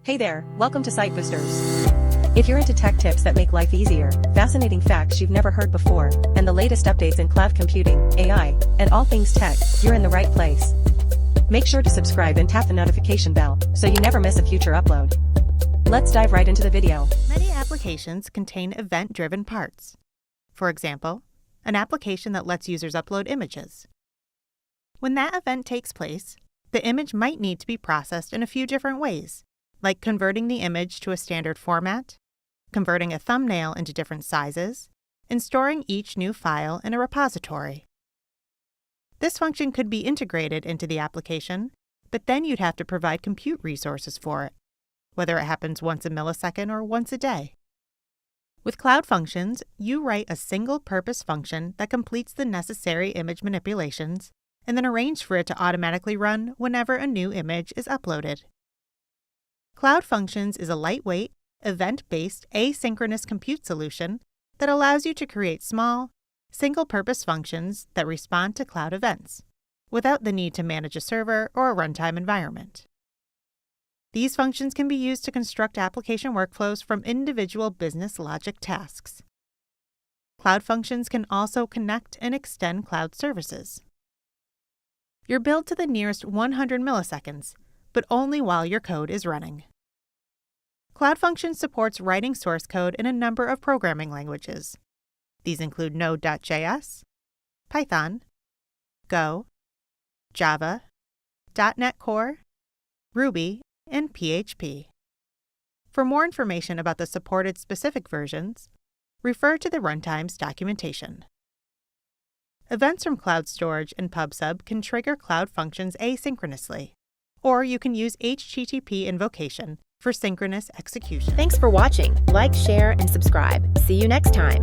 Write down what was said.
Hey there, welcome to Site Boosters. If you're into tech tips that make life easier, fascinating facts you've never heard before, and the latest updates in cloud computing, AI, and all things tech, you're in the right place. Make sure to subscribe and tap the notification bell so you never miss a future upload. Let's dive right into the video. Many applications contain event-driven parts. For example, an application that lets users upload images. When that event takes place, the image might need to be processed in a few different ways, like converting the image to a standard format, converting a thumbnail into different sizes, and storing each new file in a repository. This function could be integrated into the application, but then you'd have to provide compute resources for it, whether it happens once a millisecond or once a day. With Cloud Functions, you write a single-purpose function that completes the necessary image manipulations and then arrange for it to automatically run whenever a new image is uploaded. Cloud Functions is a lightweight, event-based asynchronous compute solution that allows you to create small, single-purpose functions that respond to cloud events, without the need to manage a server or a runtime environment. These functions can be used to construct application workflows from individual business logic tasks. Cloud Functions can also connect and extend cloud services. You're billed to the nearest 100 milliseconds, but only while your code is running. Cloud Functions supports writing source code in a number of programming languages. These include Node.js, Python, Go, Java, .NET Core, Ruby, and PHP. For more information about the supported specific versions, refer to the runtime's documentation. Events from cloud storage and PubSub can trigger Cloud Functions asynchronously, or you can use HTTP invocation for synchronous execution. Thanks for watching. Like, share, and subscribe. See you next time.